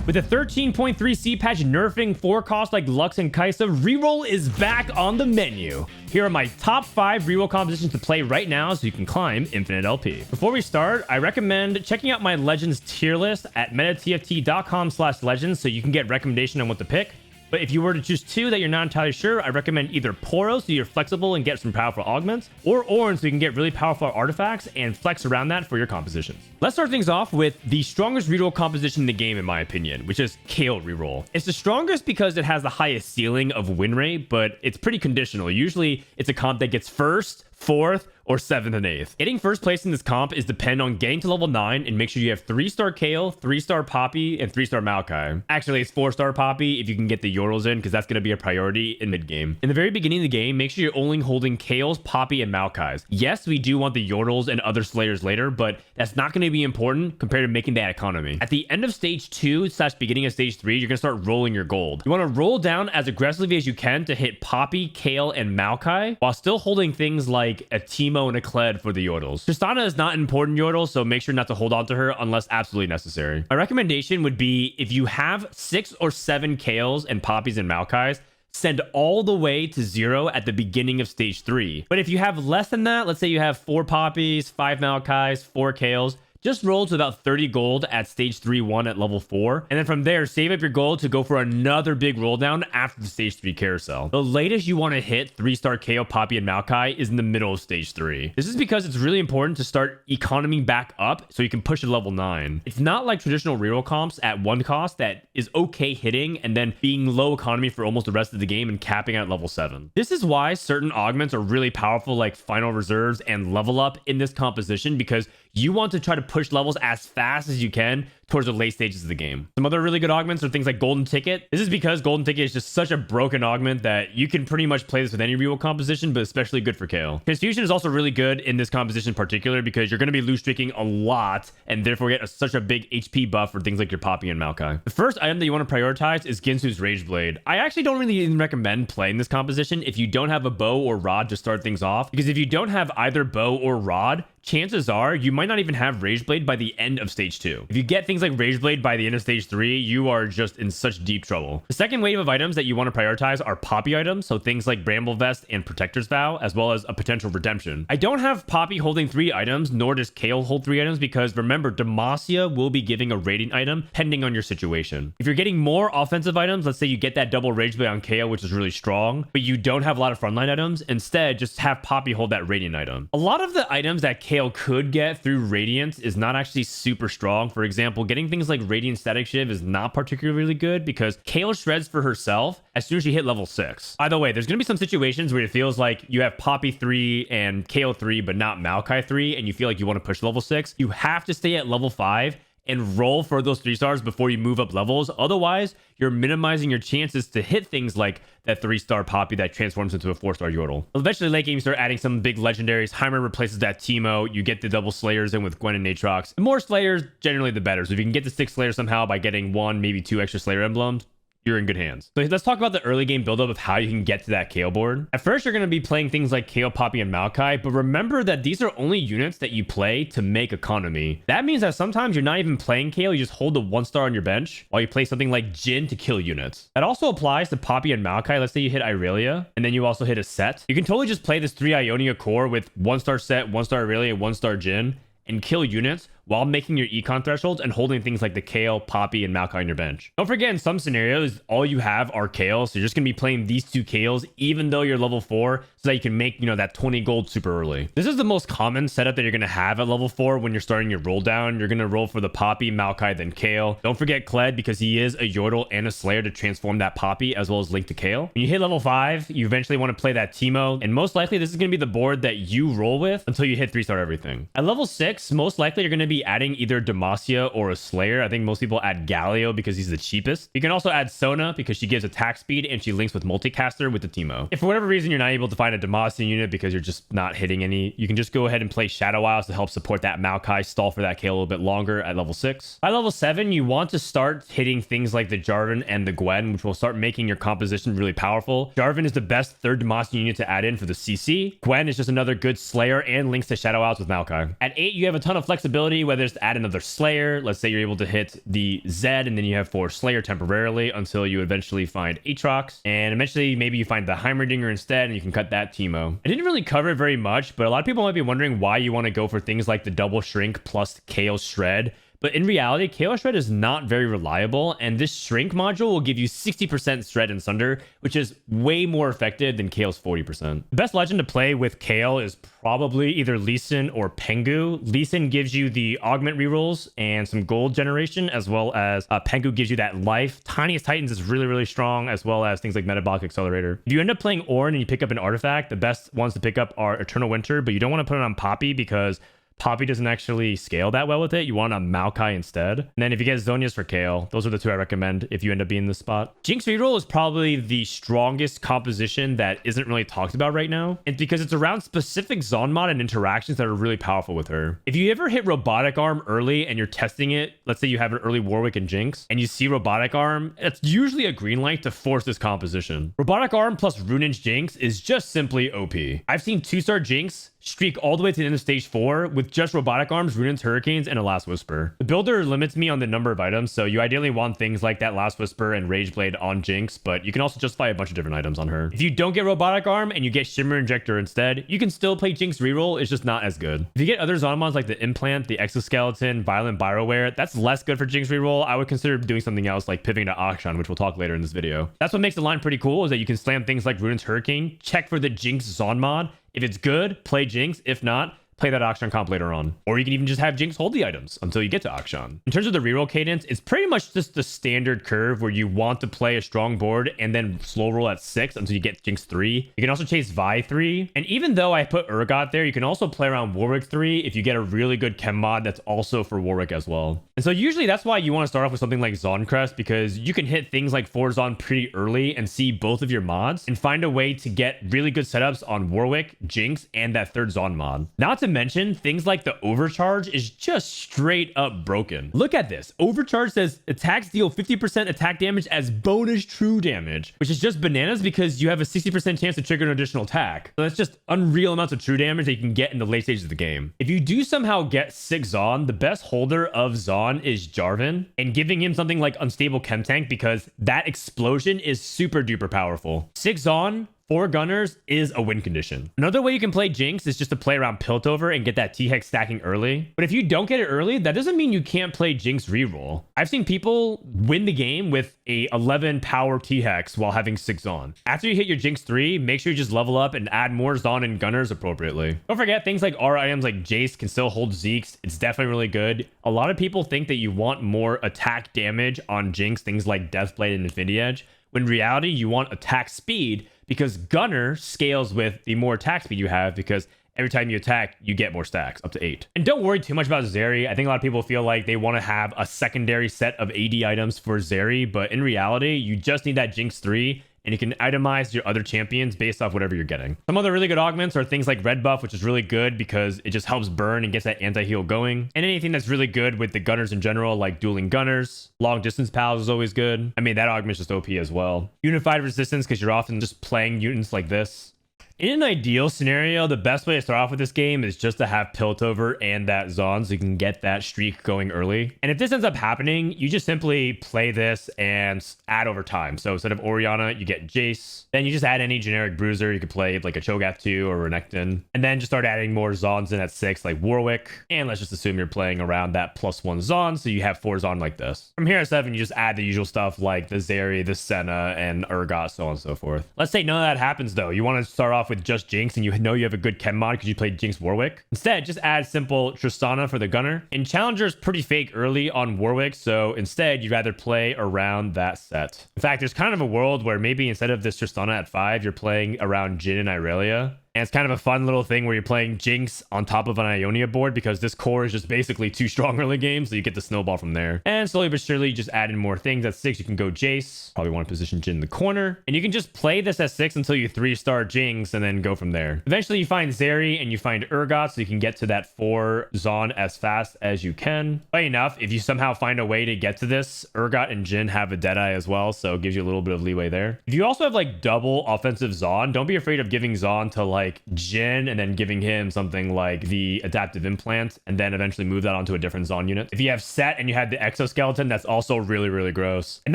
With a 13.3 C patch nerfing 4 costs like Lux and Kaisa, reroll is back on the menu. Here are my top 5 reroll compositions to play right now so you can climb infinite LP. Before we start, I recommend checking out my Legends tier list at metatft.com/legends so you can get recommendation on what to pick. But if you were to choose 2 that you're not entirely sure, I recommend either Poro so you're flexible and get some powerful augments, or Orange so you can get really powerful artifacts and flex around that for your compositions. Let's start things off with the strongest reroll composition in the game in my opinion, which is Kayle reroll. It's the strongest because it has the highest ceiling of win rate, but it's pretty conditional. Usually it's a comp that gets 1st, 4th, or 7th and 8th. Getting first place in this comp is dependent on getting to level 9 and make sure you have 3-star Kayle, 3-star Poppy, and 3-star Maokai. Actually, it's 4-star Poppy if you can get the Yordles in, because that's going to be a priority in mid-game. In the very beginning of the game, make sure you're only holding Kayles, Poppy, and Maokais. Yes, we do want the Yordles and other Slayers later, but that's not going to be important compared to making that economy. At the end of stage 2/beginning of stage 3, you're going to start rolling your gold. You want to roll down as aggressively as you can to hit Poppy, Kayle, and Maokai, while still holding things like a Teemo and a Kled for the Yordles. Tristana is not an important Yordle, so make sure not to hold on to her unless absolutely necessary. My recommendation would be if you have 6 or 7 Kayles and Poppies and Maokais, send all the way to 0 at the beginning of stage 3. But if you have less than that, let's say you have 4 Poppies, 5 Maokais, 4 Kayles, just roll to about 30 gold at stage 3-1 at level 4. And then from there, save up your gold to go for another big roll down after the stage 3 carousel. The latest you want to hit 3-star Kayle, Poppy, and Maokai is in the middle of stage 3. This is because it's really important to start economying back up so you can push to level 9. It's not like traditional reroll comps at 1 cost that is okay hitting and then being low economy for almost the rest of the game and capping at level 7. This is why certain augments are really powerful like Final Reserves and Level Up in this composition, because you want to try to push levels as fast as you can towards the late stages of the game. Some other really good augments are things like Golden Ticket. This is because Golden Ticket is just such a broken augment that you can pretty much play this with any reroll composition, but especially good for Kayle. Transfusion is also really good in this composition in particular because you're going to be loose streaking a lot and therefore get such a big HP buff for things like your Poppy and Maokai. The first item that you want to prioritize is Ginsu's Rage Blade. I actually don't really even recommend playing this composition if you don't have a bow or rod to start things off, because if you don't have either bow or rod, chances are you might not even have Rage Blade by the end of stage 2. If you get things like Rage Blade by the end of stage 3, you are just in such deep trouble. The second wave of items that you want to prioritize are Poppy items, so things like Bramble Vest and Protector's Vow, as well as a potential redemption. I don't have Poppy holding 3 items, nor does Kayle hold 3 items, because remember, Demacia will be giving a Radiant item depending on your situation. If you're getting more offensive items, let's say you get that double Rage Blade on Kayle, which is really strong, but you don't have a lot of frontline items, instead just have Poppy hold that Radiant item. A lot of the items that Kayle could get through Radiance is not actually super strong. For example, getting things like Radiant Static Shiv is not particularly good because Kayle shreds for herself as soon as you hit level 6. By the way, there's going to be some situations where it feels like you have Poppy 3 and Kayle 3, but not Maokai 3, and you feel like you want to push level 6. You have to stay at level 5 and roll for those 3 stars before you move up levels. Otherwise, you're minimizing your chances to hit things like that 3-star Poppy that transforms into a 4-star Yordle. Eventually, late game, you start adding some big legendaries. Heimer replaces that Teemo. You get the double Slayers in with Gwen and Natrox. The more Slayers, generally the better. So if you can get the 6 Slayers somehow by getting 1, maybe 2 extra Slayer emblems, you're in good hands. So let's talk about the early game buildup of how you can get to that Kayle board. At first, you're going to be playing things like Kayle, Poppy, and Maokai, but remember that these are only units that you play to make economy. That means that sometimes you're not even playing Kayle, you just hold the 1-star on your bench while you play something like Jhin to kill units. That also applies to Poppy and Maokai. Let's say you hit Irelia, and then you also hit a Set. You can totally just play this 3 Ionia core with 1-star Set, 1-star Irelia, 1-star Jhin, and kill units while making your econ thresholds and holding things like the Kayle, Poppy, and Maokai on your bench. Don't forget, in some scenarios, all you have are Kayle, so you're just going to be playing these 2 Kayles, even though you're level 4, so that you can make, that 20 gold super early. This is the most common setup that you're going to have at level 4 when you're starting your roll down. You're going to roll for the Poppy, Maokai, then Kayle. Don't forget Kled, because he is a Yordle and a Slayer to transform that Poppy, as well as link to Kayle. When you hit level 5, you eventually want to play that Teemo, and most likely this is going to be the board that you roll with until you hit 3-star everything. At level 6, most likely you're going to be adding either Demacia or a Slayer. I think most people add Galio because he's the cheapest. You can also add Sona because she gives attack speed and she links with Multicaster with the Teemo. If for whatever reason you're not able to find a Demacia unit because you're just not hitting any, you can just go ahead and play Shadow Isles to help support that Maokai, stall for that Kayle a little bit longer at level 6. By level 7, you want to start hitting things like the Jarvan and the Gwen, which will start making your composition really powerful. Jarvan is the best 3rd Demacia unit to add in for the CC. Gwen is just another good Slayer and links to Shadow Isles with Maokai. At 8, you have a ton of flexibility whether it's to add another Slayer. Let's say you're able to hit the Zed and then you have 4 Slayer temporarily until you eventually find Aatrox. And eventually maybe you find the Heimerdinger instead and you can cut that Teemo. I didn't really cover it very much, but a lot of people might be wondering why you want to go for things like the double shrink plus Kayle Shred. But in reality, Kayle Shred is not very reliable, and this Shrink module will give you 60% Shred and Sunder, which is way more effective than Kayle's 40%. The best legend to play with Kayle is probably either Lee Sin or Pengu. Lee Sin gives you the augment rerolls and some gold generation, as well as Pengu gives you that life. Tiniest Titans is really, really strong, as well as things like Metabolic Accelerator. If you end up playing Ornn and you pick up an artifact, the best ones to pick up are Eternal Winter, but you don't want to put it on Poppy because Poppy doesn't actually scale that well with it. You want a Maokai instead. And then if you get Zhonya's for Kayle, those are the 2 I recommend if you end up being in this spot. Jinx reroll is probably the strongest composition that isn't really talked about right now. It's because it's around specific Zon mod and interactions that are really powerful with her. If you ever hit Robotic Arm early and you're testing it, let's say you have an early Warwick and Jinx, and you see Robotic Arm, it's usually a green light to force this composition. Robotic Arm plus Runin's Jinx is just simply OP. I've seen 2-star Jinx streak all the way to the end of stage 4 with just Robotic Arms, Runin's Hurricanes, and a Last Whisper. The builder limits me on the number of items, so you ideally want things like that Last Whisper and Rage Blade on Jinx, but you can also justify a bunch of different items on her. If you don't get Robotic Arm and you get Shimmer Injector instead, you can still play Jinx reroll, it's just not as good. If you get other Zon mods like the Implant, the Exoskeleton, Violent Bioware, that's less good for Jinx reroll. I would consider doing something else like pivoting to Akshan, which we'll talk later in this video. That's what makes the line pretty cool, is that you can slam things like Runin's Hurricane, check for the Jinx Zon mod. If it's good, play Jinx. If not, play that Akshan comp later on. Or you can even just have Jinx hold the items until you get to Akshan. In terms of the reroll cadence, it's pretty much just the standard curve where you want to play a strong board and then slow roll at 6 until you get Jinx 3. You can also chase Vi 3. And even though I put Urgot there, you can also play around Warwick 3 if you get a really good chem mod that's also for Warwick as well. And so usually that's why you want to start off with something like Zoncrest, because you can hit things like 4 Zon pretty early and see both of your mods and find a way to get really good setups on Warwick, Jinx, and that 3rd Zon mod. Not to mention, things like the Overcharge is just straight up broken. Look at this. Overcharge says attacks deal 50% attack damage as bonus true damage, which is just bananas because you have a 60% chance to trigger an additional attack. So that's just unreal amounts of true damage that you can get in the late stages of the game. If you do somehow get 6 Zon, the best holder of Zon is Jarvan, and giving him something like Unstable Chem Tank because that explosion is super duper powerful. 6 Zon, 4 Gunners is a win condition. Another way you can play Jinx is just to play around Piltover and get that T-Hex stacking early. But if you don't get it early, that doesn't mean you can't play Jinx reroll. I've seen people win the game with a 11 power T-Hex while having 6 Zon. After you hit your Jinx 3, make sure you just level up and add more Zon and Gunners appropriately. Don't forget, things like aura items like Jace can still hold Zeke's. It's definitely really good. A lot of people think that you want more attack damage on Jinx, things like Deathblade and Infinity Edge, when in reality you want attack speed, because Gunner scales with the more attack speed you have, because every time you attack, you get more stacks, up to 8. And don't worry too much about Zeri. I think a lot of people feel like they want to have a secondary set of AD items for Zeri, but in reality, you just need that Jinx 3, and you can itemize your other champions based off whatever you're getting. Some other really good augments are things like Red Buff, which is really good because it just helps burn and gets that anti-heal going. And anything that's really good with the Gunners in general, like Dueling Gunners. Long Distance Pals is always good. I mean, that augment's just OP as well. Unified Resistance, because you're often just playing mutants like this. In an ideal scenario, the best way to start off with this game is just to have Piltover and that Zon so you can get that streak going early. And if this ends up happening, you just simply play this and add over time. So instead of Orianna, you get Jace. Then you just add any generic bruiser. You could play like a Cho'Gath 2 or Renekton. And then just start adding more Zons in at 6 like Warwick. And let's just assume you're playing around that +1 Zon, so you have 4 Zon like this. From here at 7, you just add the usual stuff like the Zeri, the Senna, and Urgot, so on and so forth. Let's say none of that happens though. You want to start off with just Jinx and you know you have a good chem mod because you played Jinx Warwick. Instead, just add simple Tristana for the Gunner. And Challenger's pretty fake early on Warwick, so instead you'd rather play around that set. In fact, there's kind of a world where maybe instead of this Tristana at 5, you're playing around Jhin and Irelia. And it's kind of a fun little thing where you're playing Jinx on top of an Ionia board because this core is just basically too strong early game, so you get the snowball from there. And slowly but surely, you just add in more things. At 6, you can go Jace. Probably want to position Jhin in the corner. And you can just play this at 6 until you 3-star Jinx and then go from there. Eventually, you find Zeri and you find Urgot, so you can get to that 4 Zon as fast as you can. Funny enough, if you somehow find a way to get to this, Urgot and Jhin have a Deadeye as well, so it gives you a little bit of leeway there. If you also have like double offensive Zon, don't be afraid of giving Zon to like like Jin and then giving him something like the adaptive implant and then eventually move that onto a different Zon unit. If you have Set and you had the exoskeleton, that's also really, really gross. And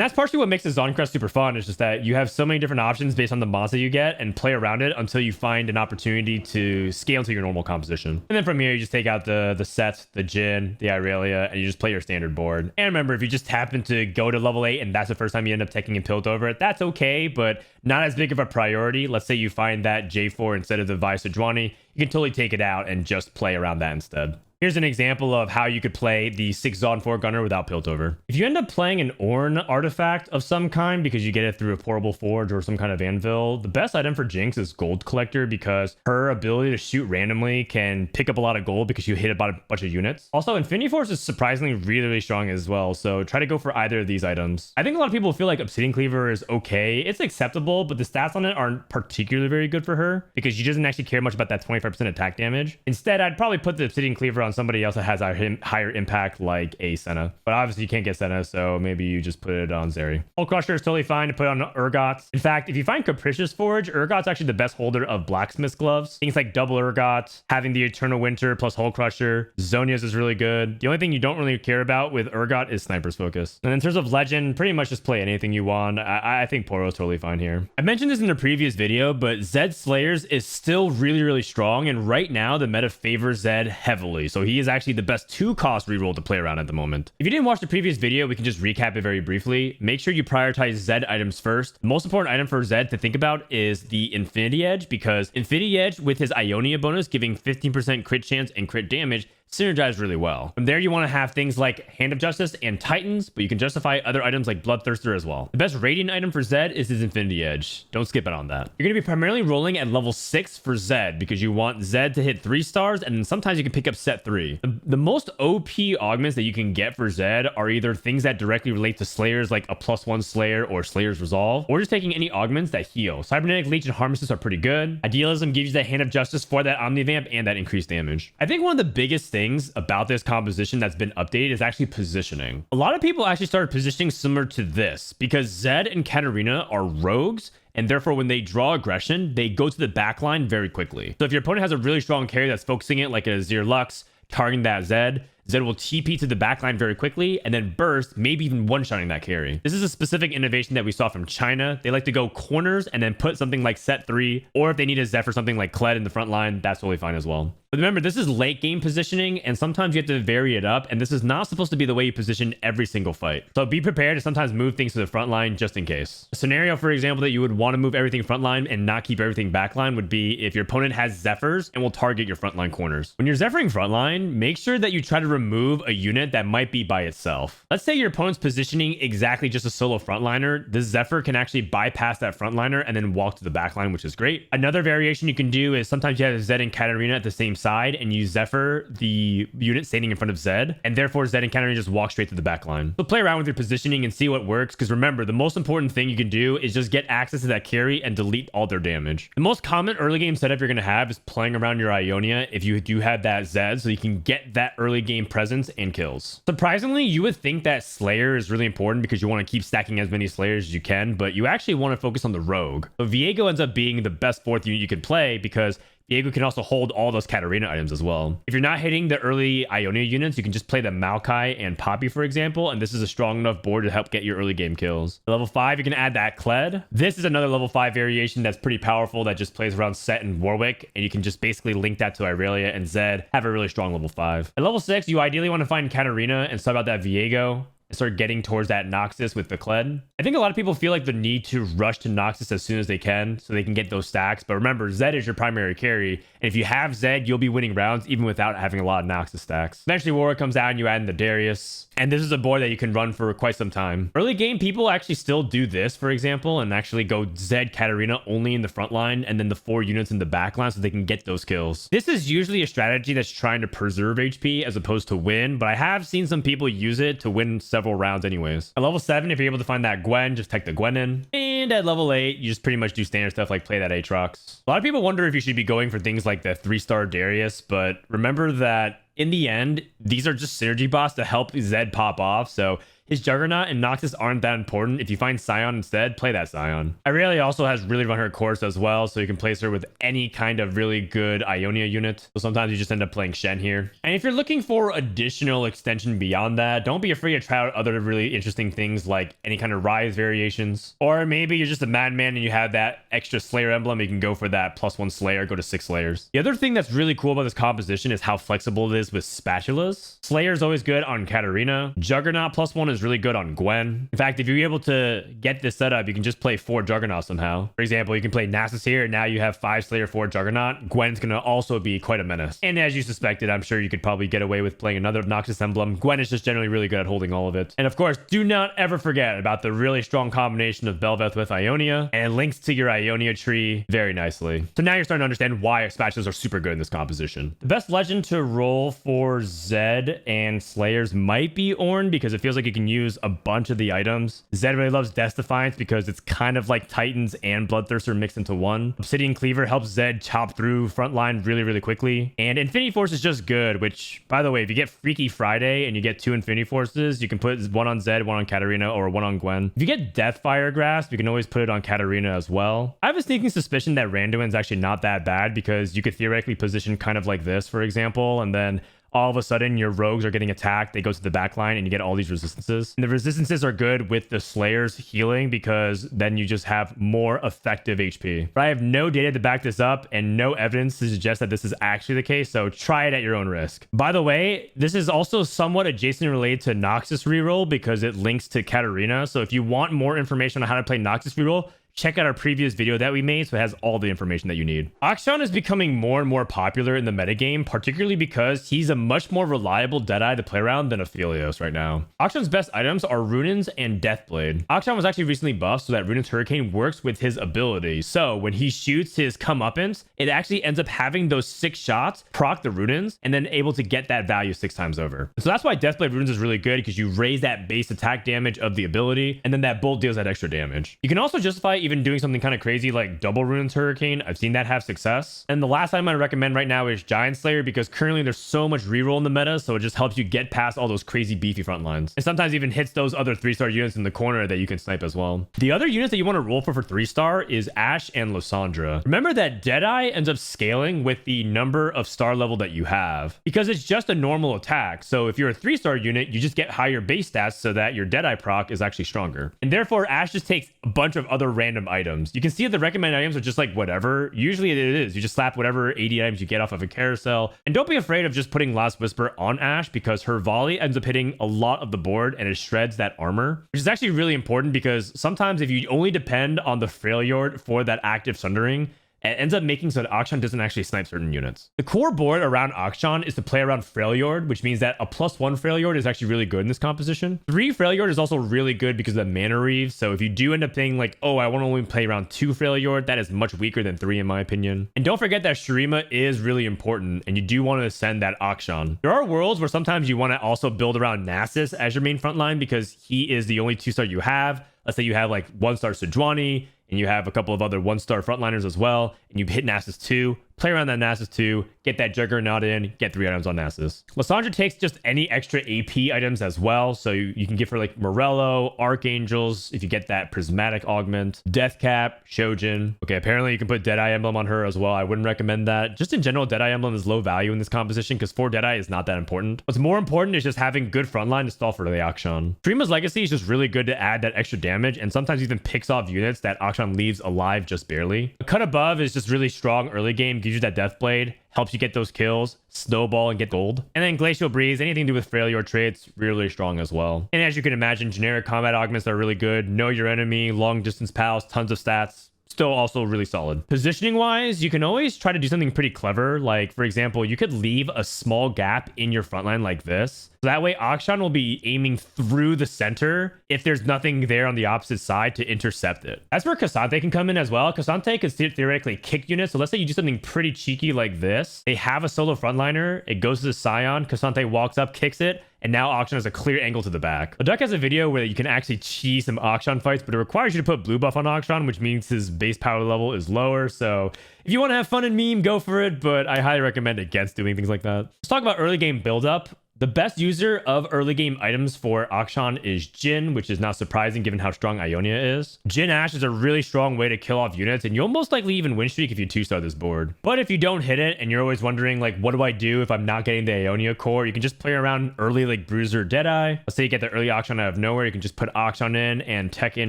that's partially what makes the Zon Crest super fun. It's just that you have so many different options based on the mods that you get and play around it until you find an opportunity to scale to your normal composition. And then from here, you just take out the Set, the Jin, the Irelia, and you just play your standard board. And remember, if you just happen to go to level 8 and that's the first time you end up taking a Piltover, that's okay, but not as big of a priority. Let's say you find that J4 instead of the Vi Sejuani, you can totally take it out and just play around that instead. Here's an example of how you could play the 6 Zon 4 Gunner without Piltover. If you end up playing an Ornn artifact of some kind because you get it through a portable forge or some kind of anvil, the best item for Jinx is Gold Collector because her ability to shoot randomly can pick up a lot of gold because you hit about a bunch of units. Also, Infinity Force is surprisingly really, really strong as well, so try to go for either of these items. I think a lot of people feel like Obsidian Cleaver is okay. It's acceptable, but the stats on it aren't particularly very good for her because she doesn't actually care much about that 25% attack damage. Instead, I'd probably put the Obsidian Cleaver on somebody else that has a higher impact like a Sona. But obviously you can't get Sona, so maybe you just put it on Zeri. Hull Crusher is totally fine to put on Urgot. In fact, if you find Capricious Forge, Urgot's actually the best holder of Blacksmith's Gloves. Things like double Urgot, having the Eternal Winter plus Hull Crusher. Zonia's is really good. The only thing you don't really care about with Urgot is Sniper's Focus. And in terms of Legend, pretty much just play anything you want. I think Poro's totally fine here. I mentioned this in a previous video, but Zed Slayers is still really, really strong. And right now, the meta favors Zed heavily. So he is actually the best 2-cost reroll to play around at the moment. If you didn't watch the previous video, we can just recap it very briefly. Make sure you prioritize Zed items first. The most important item for Zed to think about is the Infinity Edge, because Infinity Edge with his Ionia bonus giving 15% crit chance and crit damage synergize really well. From there, you want to have things like Hand of Justice and Titans, but you can justify other items like Bloodthirster as well. The best rating item for Zed is his Infinity Edge. Don't skip it on that. You're going to be primarily rolling at level 6 for Zed because you want Zed to hit 3 stars, and then sometimes you can pick up set 3. The most OP augments that you can get for Zed are either things that directly relate to Slayers like a +1 Slayer or Slayer's Resolve, or just taking any augments that heal. Cybernetic Leech and Harmless are pretty good. Idealism gives you that Hand of Justice for that Omnivamp and that increased damage. I think one of the biggest things about this composition that's been updated is actually positioning. A lot of people actually started positioning similar to this because Zed and Katarina are rogues, and therefore when they draw aggression, they go to the backline very quickly. So if your opponent has a really strong carry that's focusing it like a Azir Lux, targeting that Zed will TP to the backline very quickly and then burst, maybe even one-shotting that carry. This is a specific innovation that we saw from China. They like to go corners and then put something like set 3, or if they need a Zephyr something like Kled in the front line, that's totally fine as well. But remember, this is late game positioning, and sometimes you have to vary it up, and this is not supposed to be the way you position every single fight. So be prepared to sometimes move things to the front line just in case. A scenario, for example, that you would want to move everything front line and not keep everything back line would be if your opponent has Zephyrs and will target your front line corners. When you're Zephyring front line, make sure that you try to remove a unit that might be by itself. Let's say your opponent's positioning exactly just a solo frontliner. The Zephyr can actually bypass that frontliner and then walk to the backline, which is great. Another variation you can do is sometimes you have Zed and Katarina at the same side and you Zephyr the unit standing in front of Zed, and therefore Zed and Katarina just walk straight to the backline. So play around with your positioning and see what works, because remember, the most important thing you can do is just get access to that carry and delete all their damage. The most common early game setup you're going to have is playing around your Ionia if you do have that Zed, so you can get that early game presence and kills. Surprisingly, you would think that Slayer is really important because you want to keep stacking as many Slayers as you can, but you actually want to focus on the Rogue. So Viego ends up being the best 4th unit you could play because Viego can also hold all those Katarina items as well. If you're not hitting the early Ionia units, you can just play the Maokai and Poppy, for example, and this is a strong enough board to help get your early game kills. At level 5, you can add that Kled. This is another level 5 variation that's pretty powerful that just plays around Set and Warwick, and you can just basically link that to Irelia and Zed, have a really strong level 5. At level 6, you ideally want to find Katarina and sub out that Viego and start getting towards that Noxus with the Kled. I think a lot of people feel like the need to rush to Noxus as soon as they can so they can get those stacks. But remember, Zed is your primary carry. And if you have Zed, you'll be winning rounds even without having a lot of Noxus stacks. Eventually, Warwick comes out and you add in the Darius. And this is a board that you can run for quite some time. Early game, people actually still do this, for example, and actually go Zed Katarina only in the front line and then the 4 units in the back line so they can get those kills. This is usually a strategy that's trying to preserve HP as opposed to win, but I have seen some people use it to win several rounds anyways. At level 7, if you're able to find that Gwen, just take the Gwen in. And at level 8, you just pretty much do standard stuff like play that Aatrox. A lot of people wonder if you should be going for things like the 3-star Darius, but remember that in the end, these are just synergy bots to help Zed pop off. So his Juggernaut and Noxus aren't that important. If you find Scion instead, play that Scion. Irelia also has really run her course as well, so you can place her with any kind of really good Ionia unit. So sometimes you just end up playing Shen here. And if you're looking for additional extension beyond that, don't be afraid to try out other really interesting things like any kind of Rise variations. Or maybe you're just a madman and you have that extra Slayer emblem, you can go for that +1 Slayer, go to 6 Slayers. The other thing that's really cool about this composition is how flexible it is with spatulas. Slayer is always good on Katarina. Juggernaut +1 is really good on Gwen. In fact, if you're able to get this setup, you can just play 4 Juggernauts somehow. For example, you can play Nasus here, and now you have 5 Slayer, 4 Juggernaut. Gwen's gonna also be quite a menace. And as you suspected, I'm sure you could probably get away with playing another Noxus emblem. Gwen is just generally really good at holding all of it. And of course, do not ever forget about the really strong combination of Bel'Veth with Ionia, and it links to your Ionia tree very nicely. So now you're starting to understand why spatulas are super good in this composition. The best legend to roll for Zed and Slayers might be Ornn, because it feels like you can use a bunch of the items. Zed really loves Death Defiance because it's kind of like Titans and Bloodthirster mixed into one. Obsidian Cleaver helps Zed chop through frontline really quickly. And Infinity Force is just good, which, by the way, if you get Freaky Friday and you get 2 Infinity Forces, you can put one on Zed, one on Katarina, or one on Gwen. If you get Deathfire Grasp, you can always put it on Katarina as well. I have a sneaking suspicion that Randuin's actually not that bad, because you could theoretically position kind of like this, for example, and then all of a sudden your rogues are getting attacked, they go to the back line, and you get all these resistances. And the resistances are good with the Slayers healing, because then you just have more effective HP. But I have no data to back this up and no evidence to suggest that this is actually the case, so try it at your own risk. By the way, this is also somewhat adjacent related to Noxus reroll, because it links to Katarina. So if you want more information on how to play Noxus reroll, check out our previous video that we made, so it has all the information that you need. Akshan is becoming more and more popular in the metagame, particularly because he's a much more reliable Deadeye to play around than Aphelios right now. Akshan's best items are Runins and Deathblade. Akshan was actually recently buffed so that Runin's Hurricane works with his ability. So when he shoots his comeuppance, it actually ends up having those 6 shots proc the Runins and then able to get that value 6 times over. So that's why Deathblade Runins is really good, because you raise that base attack damage of the ability, and then that bolt deals that extra damage. You can also justify even doing something kind of crazy like double Ruins Hurricane. I've seen that have success. And the last item I recommend right now is Giant Slayer, because currently there's so much reroll in the meta, so it just helps you get past all those crazy beefy front lines. And sometimes even hits those other 3-star units in the corner that you can snipe as well. The other units that you want to roll for 3-star is Ashe and Lysandra. Remember that Deadeye ends up scaling with the number of star level that you have, because it's just a normal attack. So if you're a 3-star unit, you just get higher base stats so that your Deadeye proc is actually stronger. And therefore, Ashe just takes a bunch of other random items. You can see the recommended items are just like whatever. Usually it is. You just slap whatever 80 items you get off of a carousel. And don't be afraid of just putting Last Whisper on Ashe, because her volley ends up hitting a lot of the board and it shreds that armor, which is actually really important, because sometimes if you only depend on the Freljord for that active Sundering, it ends up making so that Akshan doesn't actually snipe certain units. The core board around Akshan is to play around Freljord, which means that a +1 Freljord is actually really good in this composition. 3 Freljord is also really good because of the mana reave. So if you do end up thinking like, oh, I want to only play around 2 Freljord, that is much weaker than 3 in my opinion. And don't forget that Shurima is really important, and you do want to ascend that Akshan. There are worlds where sometimes you want to also build around Nasus as your main frontline, because he is the only 2-star you have. Let's say you have like 1-star Sejuani, and you have a couple of other 1-star frontliners as well, and you hit Nasus 2, play around that Nasus 2, get that Juggernaut in, get 3 items on Nasus. Lysandra takes just any extra AP items as well, so you can give her like Morello, Archangels, if you get that Prismatic Augment, Deathcap, Shojin. Okay, apparently you can put Deadeye Emblem on her as well. I wouldn't recommend that. Just in general, Deadeye Emblem is low value in this composition, because 4 Deadeye is not that important. What's more important is just having good frontline to stall for the Akshan. Shurima's Legacy is just really good to add that extra damage, and sometimes even picks off units that Akshan leaves alive just barely. A cut above is just really strong early game, gives you that Deathblade, helps you get those kills, snowball, and get gold. And then Glacial Breeze, anything to do with Freljord traits, really strong as well. And as you can imagine, generic combat augments are really good. Know your enemy, long distance pals, tons of stats. Still also really solid. Positioning wise, you can always try to do something pretty clever. Like, for example, you could leave a small gap in your front line like this. So that way Akshan will be aiming through the center if there's nothing there on the opposite side to intercept it. That's where Cassante can come in as well. Cassante could theoretically kick units. So let's say you do something pretty cheeky like this. They have a solo frontliner. It goes to the Scion. Cassante walks up, kicks it, and now Akshan has a clear angle to the back. The Duck has a video where you can actually cheese some Akshan fights, but it requires you to put blue buff on Akshan, which means his base power level is lower. So if you want to have fun and meme, go for it, but I highly recommend against doing things like that. Let's talk about early game buildup. The best user of early game items for Akshan is Jin, which is not surprising given how strong Ionia is. Jin Ash is a really strong way to kill off units, and you'll most likely even win streak if you 2-star this board. But if you don't hit it and you're always wondering like, what do I do if I'm not getting the Ionia core, you can just play around early like Bruiser Deadeye. Let's say you get the early Akshan out of nowhere, you can just put Akshan in and tech in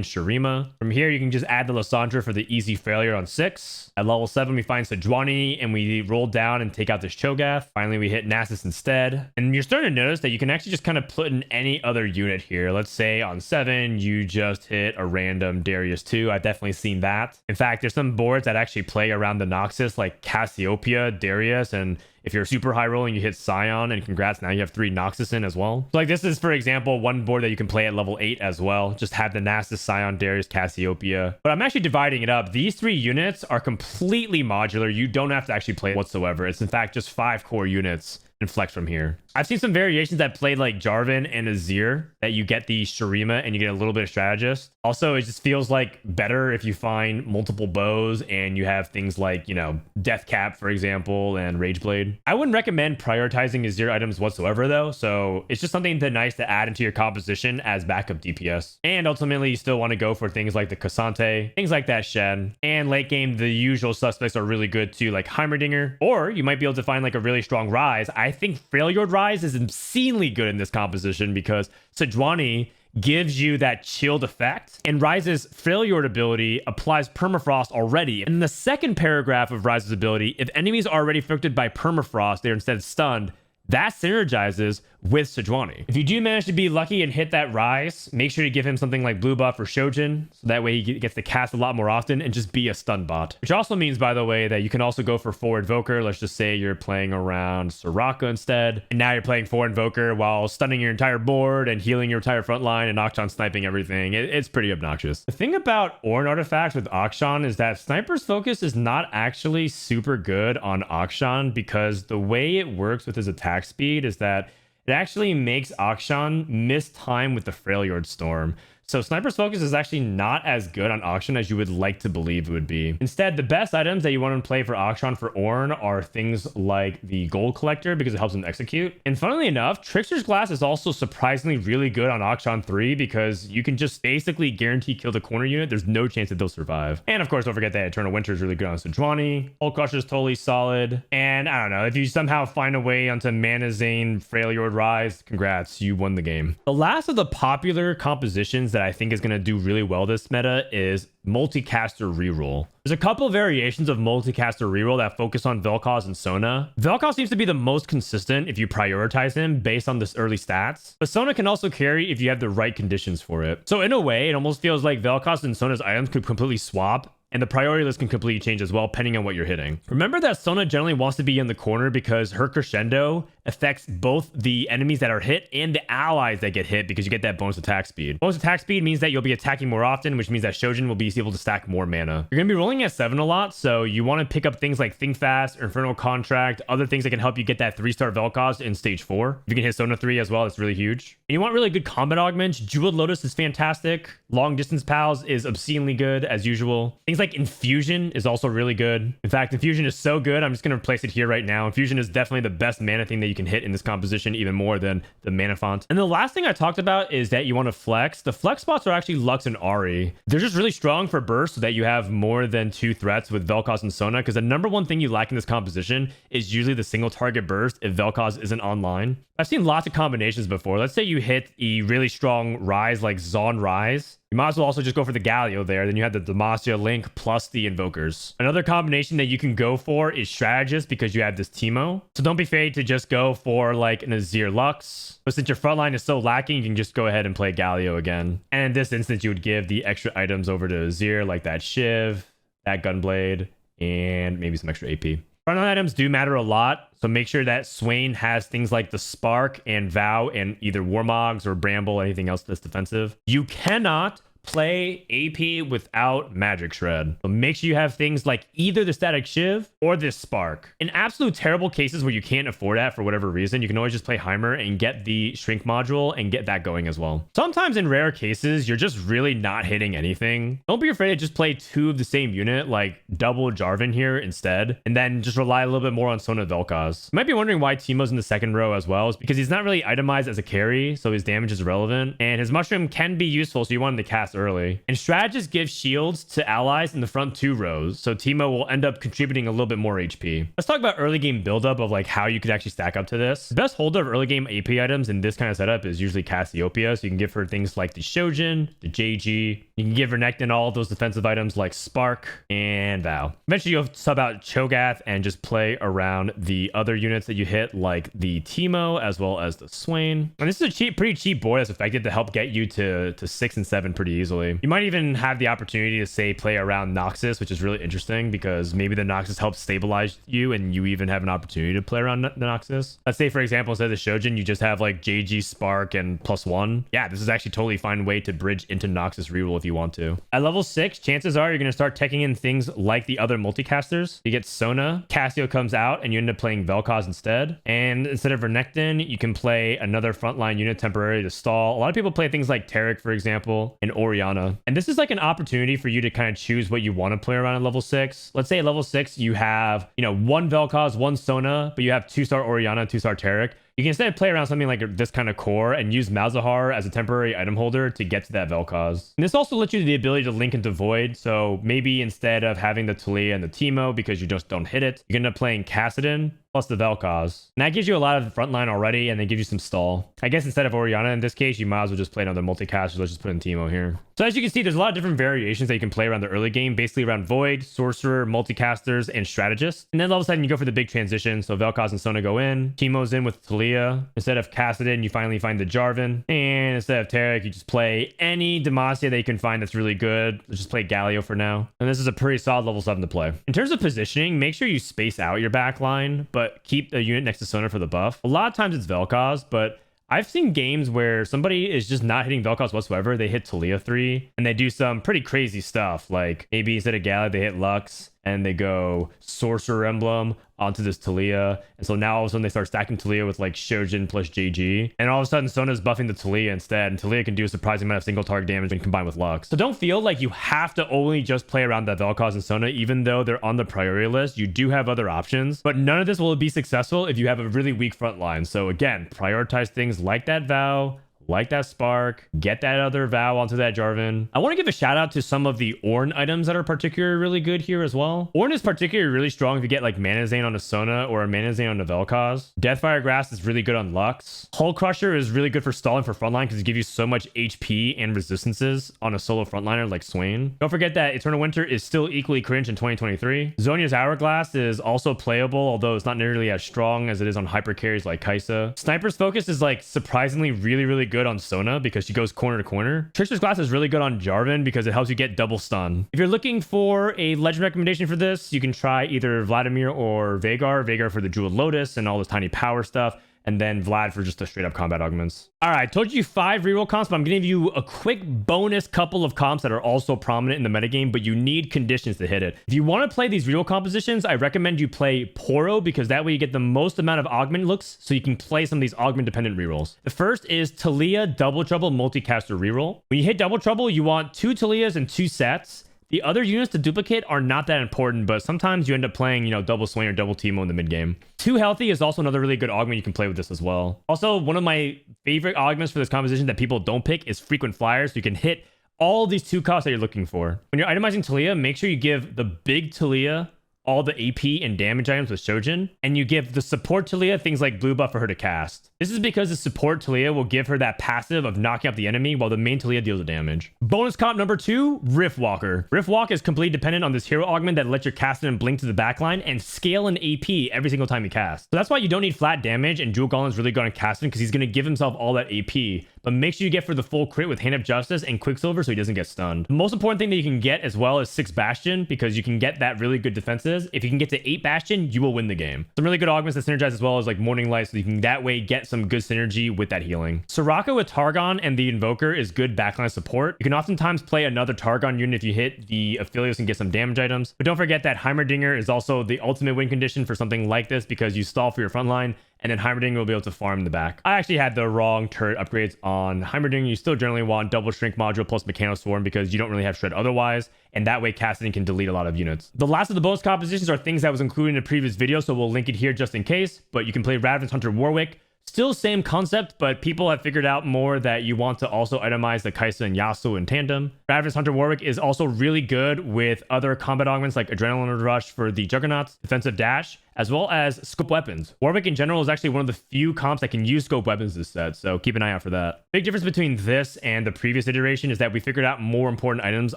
Shurima. From here, you can just add the Lysandra for the easy failure on 6. At level 7, we find Sejuani and we roll down and take out this Cho'Gath. Finally, we hit Nasus instead. And you're starting to notice that you can actually just kind of put in any other unit here. Let's say on 7, you just hit a random Darius 2. I've definitely seen that. In fact, there's some boards that actually play around the Noxus like Cassiopeia, Darius, and if you're super high rolling, you hit Scion, and congrats, now you have 3 Noxus in as well. So like this is, for example, one board that you can play at level 8 as well. Just have the Nasus, Scion, Darius, Cassiopeia. But I'm actually dividing it up. These 3 units are completely modular. You don't have to actually play whatsoever. It's in fact just 5 core units and flex from here. I've seen some variations that played like Jarvan and Azir that you get the Shurima and you get a little bit of strategist. Also, it just feels like better if you find multiple bows and you have things like, you know, Death Cap, for example, and Rageblade. I wouldn't recommend prioritizing Azir items whatsoever though, so it's just something nice to add into your composition as backup DPS. And ultimately, you still want to go for things like the Cassante, things like that Shen. And late game, the usual suspects are really good too, like Heimerdinger, or you might be able to find like a really strong Rise. I think Freljord Rise is obscenely good in this composition because Sejuani gives you that chilled effect, and Rise's Freljord ability applies permafrost already. In the second paragraph of Rise's ability, if enemies are already affected by permafrost, they're instead stunned. That synergizes with Sejuani. If you do manage to be lucky and hit that Rise, make sure to give him something like Blue Buff or Shojin, so that way he gets to cast a lot more often and just be a stun bot. Which also means, by the way, that you can also go for 4 Invoker. Let's just say you're playing around Soraka instead, and now you're playing 4 Invoker while stunning your entire board and healing your entire front line and Akshan sniping everything. It's pretty obnoxious. The thing about Ornn artifacts with Akshan is that Sniper's Focus is not actually super good on Akshan because the way it works with his attack speed is that it actually makes Akshan miss time with the Freljord Storm. So Sniper's Focus is actually not as good on Akshan as you would like to believe it would be. Instead, the best items that you want to play for Akshan for Ornn are things like the Gold Collector because it helps him execute. And funnily enough, Trickster's Glass is also surprisingly really good on Akshan 3 because you can just basically guarantee kill the corner unit. There's no chance that they'll survive. And of course, don't forget that Eternal Winter is really good on Sejuani. Hulk Crusher is totally solid. And I don't know, if you somehow find a way onto Mana Zane, Freljord Rise, congrats, you won the game. The last of the popular compositions that I think is going to do really well this meta is Multicaster Reroll. There's a couple variations of Multicaster Reroll that focus on Velkoz and Sona. Velkoz seems to be the most consistent if you prioritize him based on this early stats, but Sona can also carry if you have the right conditions for it. So in a way, it almost feels like Velkoz and Sona's items could completely swap, and the priority list can completely change as well, depending on what you're hitting. Remember that Sona generally wants to be in the corner because her crescendo affects both the enemies that are hit and the allies that get hit because you get that bonus attack speed. Bonus attack speed means that you'll be attacking more often, which means that Shojin will be able to stack more mana. You're going to be rolling at 7 a lot, so you want to pick up things like Think Fast, Infernal Contract, other things that can help you get that 3-star Velkoz in stage 4. If you can hit Sona 3 as well, it's really huge. And you want really good combat augments. Jeweled Lotus is fantastic. Long Distance Pals is obscenely good as usual. Things like Infusion is also really good. In fact, Infusion is so good, I'm just going to replace it here right now. Infusion is definitely the best mana thing that you can hit in this composition, even more than the mana font. And the last thing I talked about is that you want to flex. The flex spots are actually Lux and Ahri. They're just really strong for burst so that you have more than 2 threats with Velkoz and Sona, because the number one thing you lack in this composition is usually the single target burst if Velkoz isn't online. I've seen lots of combinations before. Let's say you hit a really strong Rise like Zaun Rise. You might as well also just go for the Galio there. Then you have the Demacia Link plus the Invokers. Another combination that you can go for is Strategist because you have this Teemo. So don't be afraid to just go for like an Azir Lux. But since your front line is so lacking, you can just go ahead and play Galio again. And in this instance, you would give the extra items over to Azir like that Shiv, that Gunblade, and maybe some extra AP. Frontline items do matter a lot, so make sure that Swain has things like the Spark and Vow and either Warmogs or Bramble, anything else that's defensive. You cannot play AP without Magic Shred. But make sure you have things like either the Static Shiv or this Spark. In absolute terrible cases where you can't afford that for whatever reason, you can always just play Heimer and get the Shrink module and get that going as well. Sometimes in rare cases, you're just really not hitting anything. Don't be afraid to just play 2 of the same unit, like double Jarvan here instead, and then just rely a little bit more on Sona Velkoz. You might be wondering why Teemo's in the second row as well. It's because he's not really itemized as a carry, so his damage is irrelevant, and his Mushroom can be useful, so you want him to cast early. And strategists give shields to allies in the front 2 rows, so Teemo will end up contributing a little bit more HP. Let's talk about early game buildup of like how you could actually stack up to this. The best holder of early game AP items in this kind of setup is usually Cassiopeia, so you can give her things like the Shojin, the JG. You can give her Renekton all of those defensive items like Spark and Vow. Eventually you'll sub out Cho'Gath and just play around the other units that you hit, like the Teemo as well as the Swain. And this is a pretty cheap board that's effective to help get you to 6 and 7 pretty easily. You might even have the opportunity to say play around Noxus, which is really interesting because maybe the Noxus helps stabilize you and you even have an opportunity to play around the Noxus. Let's say, for example, instead of the Shojin, you just have like JG, Spark, and +1. Yeah, this is actually totally fine way to bridge into Noxus reroll if you want to. At level 6, chances are you're going to start teching in things like the other multicasters. You get Sona, Cassio comes out, and you end up playing Velkoz instead. And instead of Renekton, you can play another frontline unit temporarily to stall. A lot of people play things like Taric, for example, and Orianna. And this is like an opportunity for you to kind of choose what you want to play around at level 6. Let's say at level 6, you have, you know, 1 Velkoz, 1 Sona, but you have 2-star Orianna, 2-star Taric. You can instead play around something like this kind of core and use Malzahar as a temporary item holder to get to that Velkoz. And this also lets you the ability to link into Void. So maybe instead of having the Taliyah and the Teemo because you just don't hit it, you can end up playing Kassadin plus the Velkoz. And that gives you a lot of frontline already, and then gives you some stall. I guess instead of Orianna in this case, you might as well just play another multicaster. Let's just put in Teemo here. So as you can see, there's a lot of different variations that you can play around the early game, basically around Void, Sorcerer, multicasters, and Strategist. And then all of a sudden you go for the big transition. So Velkoz and Sona go in, Teemo's in with Taliyah. Instead of Kassadin, you finally find the Jarvan. And instead of Taric, you just play any Demacia that you can find that's really good. Let's just play Galio for now. And this is a pretty solid level 7 to play. In terms of positioning, make sure you space out your back line, but keep a unit next to Sona for the buff. A lot of times it's Velkoz, but I've seen games where somebody is just not hitting Velkoz whatsoever. They hit Taliyah 3 and they do some pretty crazy stuff. Like maybe instead of Galio, they hit Lux and they go Sorcerer Emblem onto this Taliyah. And so now all of a sudden they start stacking Taliyah with like Shojin plus JG. And all of a sudden Sona's buffing the Taliyah instead. And Taliyah can do a surprising amount of single target damage when combined with Lux. So don't feel like you have to only just play around that Velkoz and Sona, even though they're on the priority list. You do have other options, but none of this will be successful if you have a really weak front line. So again, prioritize things like that Vow, like that Spark, get that other Vow onto that Jarvan. I want to give a shout out to some of the Ornn items that are particularly really good here as well. Ornn is particularly really strong if you get like Mana Zane on a Sona or a Mana Zane on a Velkoz. Deathfire Grass is really good on Lux. Hull Crusher is really good for stalling for frontline because it gives you so much HP and resistances on a solo frontliner like Swain. Don't forget that Eternal Winter is still equally cringe in 2023. Zhonya's Hourglass is also playable, although it's not nearly as strong as it is on hyper carries like Kaisa. Sniper's Focus is like surprisingly really good on Sona because she goes corner to corner. Trickster's Glass is really good on Jarvan because it helps you get double stun. If you're looking for a legend recommendation for this, you can try either Vladimir or Veigar. Veigar for the Jeweled Lotus and all this tiny power stuff, and then Vlad for just the straight up combat augments. All right, I told you 5 reroll comps, but I'm gonna give you a quick bonus couple of comps that are also prominent in the metagame, but you need conditions to hit it. If you want to play these reroll compositions, I recommend you play Poro because that way you get the most amount of augment looks so you can play some of these augment dependent rerolls. The first is Taliyah Double Trouble Multicaster reroll. When you hit Double Trouble, you want 2 Taliyahs and 2 sets. The other units to duplicate are not that important, but sometimes you end up playing, you know, double Swain or double Teemo in the mid game. 2 Healthy is also another really good augment you can play with this as well. Also, one of my favorite augments for this composition that people don't pick is Frequent Flyers. So you can hit all these 2 costs that you're looking for. When you're itemizing Taliyah, make sure you give the big Taliyah all the AP and damage items with Shojin, and you give the support Taliyah things like blue buff for her to cast. This is because the support Taliyah will give her that passive of knocking out the enemy while the main Taliyah deals the damage. Bonus comp number 2, Riftwalker. Riftwalk is completely dependent on this hero augment that lets your cast and blink to the backline and scale an AP every single time you cast. So that's why you don't need flat damage, and Jewel Golem's really good on casting because he's going to give himself all that AP. But make sure you get for the full crit with Hand of Justice and Quicksilver so he doesn't get stunned. The most important thing that you can get as well is 6 Bastion because you can get that really good defensive is, if you can get to 8 Bastion, you will win the game. Some really good augments that synergize as well as like Morning Light, so you can that way get some good synergy with that healing. Soraka with Targon and the Invoker is good backline support. You can oftentimes play another Targon unit if you hit the affiliates and get some damage items. But don't forget that Heimerdinger is also the ultimate win condition for something like this because you stall for your front line, and then Heimerdinger will be able to farm in the back. I actually had the wrong turret upgrades on Heimerdinger. You still generally want double shrink module plus Mechano Swarm because you don't really have shred otherwise, and that way Cassidon can delete a lot of units. The last of the bonus compositions are things that was included in a previous video, so we'll link it here just in case, but you can play Ravenous Hunter Warwick. Still same concept, but people have figured out more that you want to also itemize the Kaisa and Yasuo in tandem. Ravenous Hunter Warwick is also really good with other combat augments like Adrenaline Rush for the Juggernauts, Defensive Dash, as well as scope weapons. Warwick in general is actually one of the few comps that can use scope weapons this set, so keep an eye out for that. Big difference between this and the previous iteration is that we figured out more important items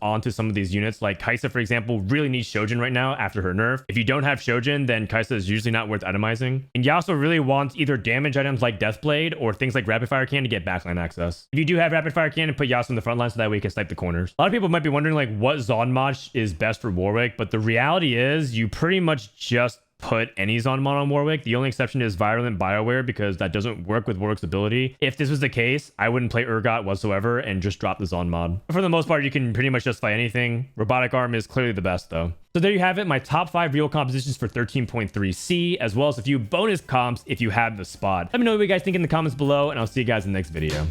onto some of these units. Like Kaisa, for example, really needs Shojin right now after her nerf. If you don't have Shojin, then Kaisa is usually not worth itemizing. And Yasuo really wants either damage items like Deathblade or things like Rapid Fire Cannon to get backline access. If you do have Rapid Fire Cannon, put Yasuo in the front line so that way you can snipe the corners. A lot of people might be wondering like what Zon mod is best for Warwick, but the reality is you pretty much just put any Zon mod on Warwick. The only exception is Virulent Bioware because that doesn't work with Warwick's ability. If this was the case, I wouldn't play Urgot whatsoever and just drop the Zon mod. But for the most part, you can pretty much justify anything. Robotic Arm is clearly the best though. So there you have it, my top 5 real compositions for 13.3C, as well as a few bonus comps if you have the spot. Let me know what you guys think in the comments below, and I'll see you guys in the next video.